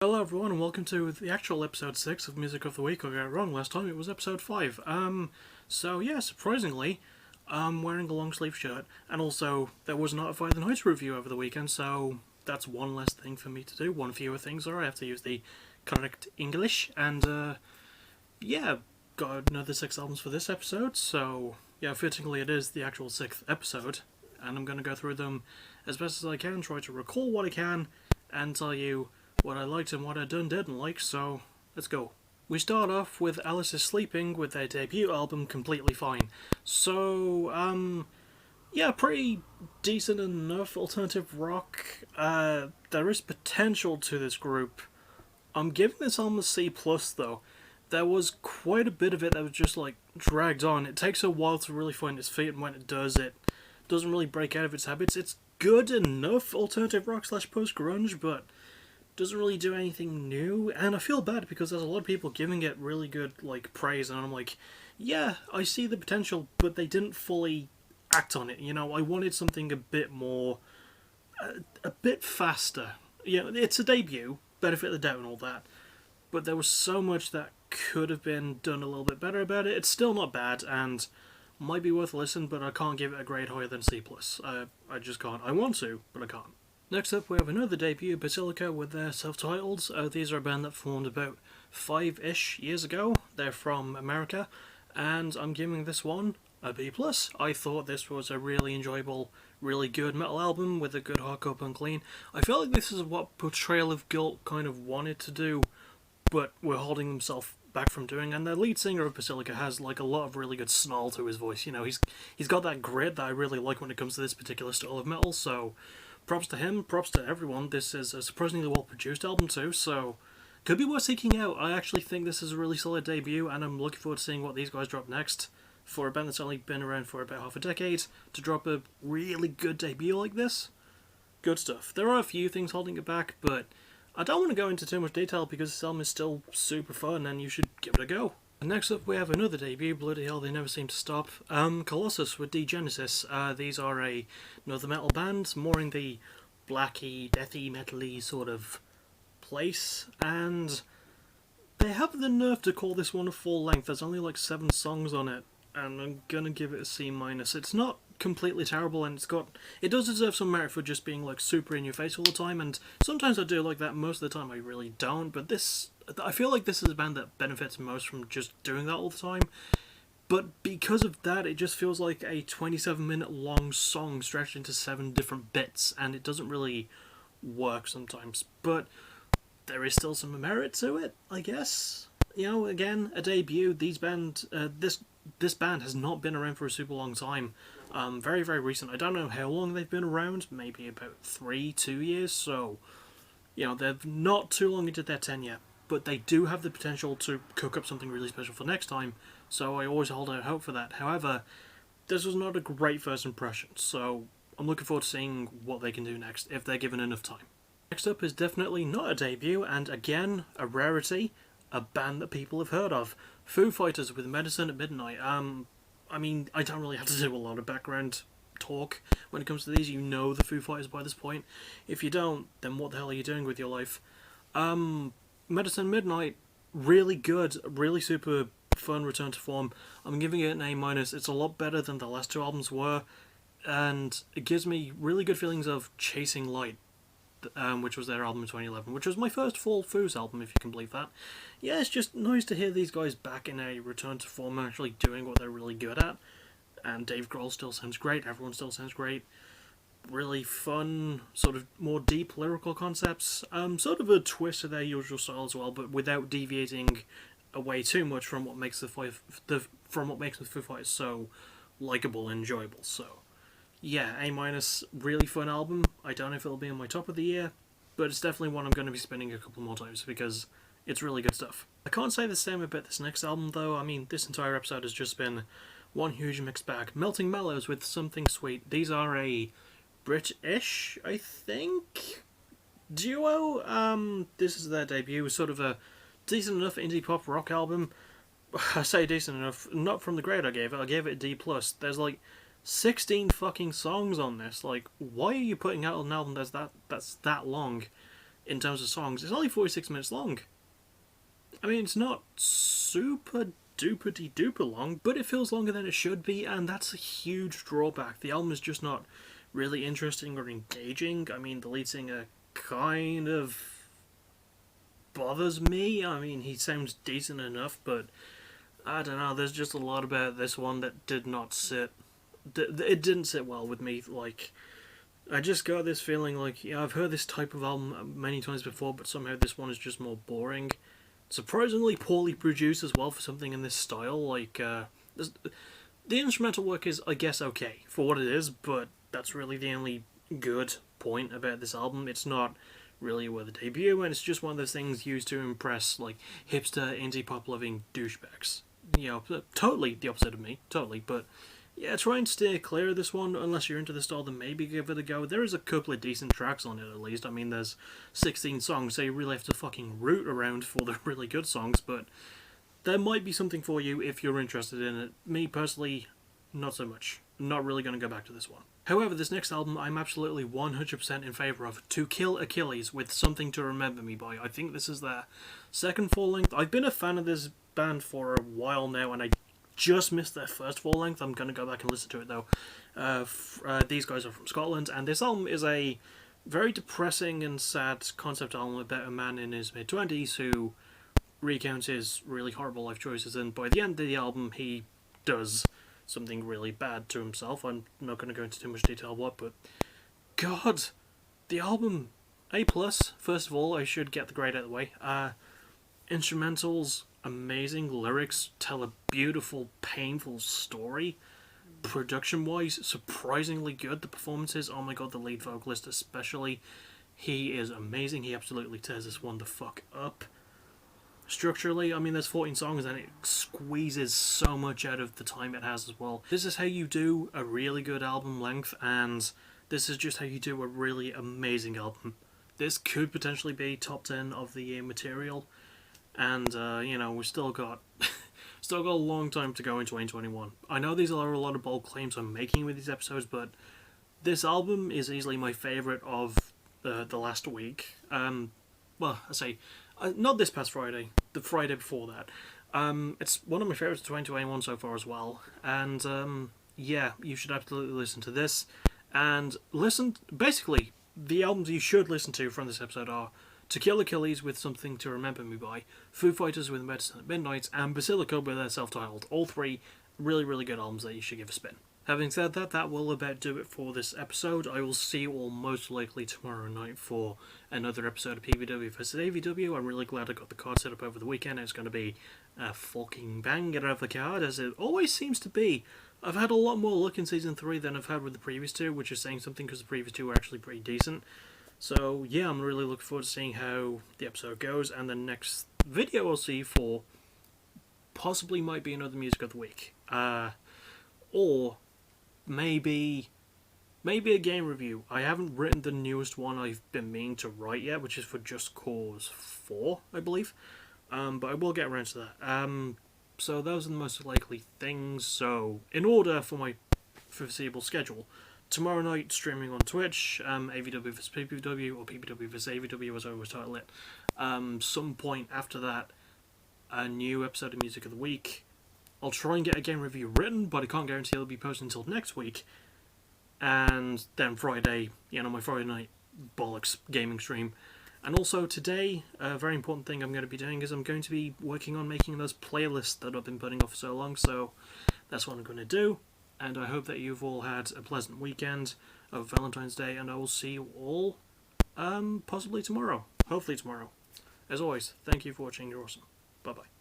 Hello everyone and welcome to the actual episode 6 of Music of the Week. I got it wrong last time, it was episode 5. So yeah, surprisingly, I'm wearing a long sleeve shirt, and also there was not a Fire the Nights review over the weekend, so that's one less thing for me to do, one fewer things, or I have to use the correct English, and yeah, got another 6 albums for this episode, so yeah, fittingly it is the actual 6th episode, and I'm going to go through them as best as I can, try to recall what I can, and tell you what I liked and what I didn't like, so let's go. We start off with Alice is Sleeping with their debut album Completely Fine. So, yeah, pretty decent enough alternative rock. There is potential to this group. I'm giving this album a C+, though. There was quite a bit of it that was just, like, dragged on. It takes a while to really find its feet, and when it doesn't really break out of its habits. It's good enough alternative rock / post-grunge, but doesn't really do anything new, and I feel bad because there's a lot of people giving it really good, like, praise, and I'm like, yeah, I see the potential, but they didn't fully act on it, you know. I wanted something a bit more, a bit faster. You know, it's a debut, benefit of the doubt and all that, but there was so much that could have been done a little bit better about it. It's still not bad, and might be worth a listen, but I can't give it a grade higher than C+. I just can't. I want to, but I can't. Next up, we have another debut, Basilica, with their self-titled. These are a band that formed about 5-ish years ago. They're from America, and I'm giving this one a B+. I thought this was a really enjoyable, really good metal album with a good hardcore punk lean. I feel like this is what Portrayal of Guilt kind of wanted to do, but were holding themselves back from doing, and the lead singer of Basilica has like a lot of really good snarl to his voice. You know, he's got that grit that I really like when it comes to this particular style of metal, so props to him, props to everyone. This is a surprisingly well-produced album too, so could be worth seeking out. I actually think this is a really solid debut, and I'm looking forward to seeing what these guys drop next. For a band that's only been around for about half a decade, to drop a really good debut like this, good stuff. There are a few things holding it back, but I don't want to go into too much detail because this album is still super fun and you should give it a go. And next up we have another debut, bloody hell they never seem to stop, Colossus with D-Genesis. These are another metal band, more in the blacky, deathy, metally sort of place, and they have the nerve to call this one a full length. There's only like 7 songs on it, and I'm gonna give it a C-. It's not completely terrible, and it does deserve some merit for just being like super in your face all the time, and sometimes I do like that. Most of the time I really don't, but I feel like this is a band that benefits most from just doing that all the time. But because of that, it just feels like a 27-minute long song stretched into 7 different bits, and it doesn't really work sometimes. But there is still some merit to it, I guess. You know, again, a debut. This band has not been around for a super long time. Very, very recent. I don't know how long they've been around. Maybe about 2 years. So, you know, they're not too long into their tenure, but they do have the potential to cook up something really special for next time. So I always hold out hope for that. However, this was not a great first impression. So I'm looking forward to seeing what they can do next if they're given enough time. Next up is definitely not a debut, and again, a rarity. A band that people have heard of. Foo Fighters with Medicine at Midnight. I mean, I don't really have to do a lot of background talk when it comes to these. You know the Foo Fighters by this point. If you don't, then what the hell are you doing with your life? Medicine Midnight, really good, really super fun return to form. I'm giving it an A-. It's a lot better than the last 2 albums were, and it gives me really good feelings of Chasing Light, which was their album in 2011, which was my first full Foos album, if you can believe that. Yeah, it's just nice to hear these guys back in a return to form and actually doing what they're really good at. And Dave Grohl still sounds great, everyone still sounds great. Really fun, sort of more deep lyrical concepts. Sort of a twist to their usual style as well, but without deviating away too much from what makes the Foo Fighters so likable and enjoyable. So yeah, A-, really fun album. I don't know if it'll be in my top of the year, but it's definitely one I'm going to be spinning a couple more times because it's really good stuff. I can't say the same about this next album though. I mean, this entire episode has just been one huge mixed bag. Melting Mellows with Something Sweet. These are a British, I think, duo. This is their debut, sort of a decent enough indie pop rock album. I say decent enough, not from the grade I gave it a D+. There's like 16 fucking songs on this. Like, why are you putting out an album that's that long? in terms of songs. It's only 46 minutes long. I mean, it's not super duper long, but it feels longer than it should be, and that's a huge drawback. The album is just not really interesting or engaging. I mean, the lead singer kind of bothers me. I mean, he sounds decent enough, but I don't know, there's just a lot about this one that did not sit. It didn't sit well with me. Like, I just got this feeling like, yeah, I've heard this type of album many times before, but somehow this one is just more boring. Surprisingly poorly produced as well for something in this style. Like, the instrumental work is, I guess, okay for what it is, but that's really the only good point about this album. It's not really worth a debut, and it's just one of those things used to impress, like, hipster, indie pop loving douchebags. You know, totally the opposite of me, totally, but yeah, try and steer clear of this one, unless you're into the style, then maybe give it a go. There is a couple of decent tracks on it, at least. I mean, there's 16 songs, so you really have to fucking root around for the really good songs, but there might be something for you if you're interested in it. Me, personally, not so much. Not really going to go back to this one. However, this next album, I'm absolutely 100% in favour of. To Kill Achilles with Something to Remember Me By. I think this is their second full-length. I've been a fan of this band for a while now, and I just missed their first full-length. I'm going to go back and listen to it, though. These guys are from Scotland, and this album is a very depressing and sad concept album about a man in his mid-20s who recounts his really horrible life choices, and by the end of the album, he does something really bad to himself. I'm not going to go into too much detail what, but God, the album, A+. First of all, I should get the grade out of the way. Instrumentals, amazing. Lyrics tell a beautiful, painful story. Production-wise, surprisingly good. The performances, oh my god, the lead vocalist especially, he is amazing. He absolutely tears this one the fuck up. Structurally, I mean, there's 14 songs and it squeezes so much out of the time it has as well. This is how you do a really good album length, and this is just how you do a really amazing album. This could potentially be top 10 of the year material, and, you know, we've still got a long time to go in 2021. I know these are a lot of bold claims I'm making with these episodes, but this album is easily my favourite of the last week. Well, I say, not this past Friday, the Friday before that. It's one of my favourites of 2021 so far as well, and yeah, you should absolutely listen to this, and basically, the albums you should listen to from this episode are To Kill Achilles with Something to Remember Me By, Foo Fighters with Medicine at Midnight, and Basilica with their self-titled. All three really, really good albums that you should give a spin. Having said that, that will about do it for this episode. I will see you all most likely tomorrow night for another episode of PVW vs AVW. I'm really glad I got the card set up over the weekend. It's going to be a fucking banger of a card, as it always seems to be. I've had a lot more luck in Season 3 than I've had with the previous two, which is saying something because the previous two were actually pretty decent. So yeah, I'm really looking forward to seeing how the episode goes, and the next video I'll see for possibly might be another Music of the Week. Or maybe a game review. I haven't written the newest one I've been meaning to write yet, which is for Just Cause 4, I believe. But I will get around to that. So those are the most likely things. So in order for my foreseeable schedule, tomorrow night streaming on Twitch, AVW vs PPW, or PPW vs AVW as I always title it. Some point after that, a new episode of Music of the Week. I'll try and get a game review written, but I can't guarantee it'll be posted until next week. And then Friday, you know, my Friday night bollocks gaming stream. And also today, a very important thing I'm going to be doing is I'm going to be working on making those playlists that I've been putting off for so long, so that's what I'm going to do. And I hope that you've all had a pleasant weekend of Valentine's Day, and I will see you all, possibly tomorrow. Hopefully tomorrow. As always, thank you for watching, you're awesome. Bye-bye.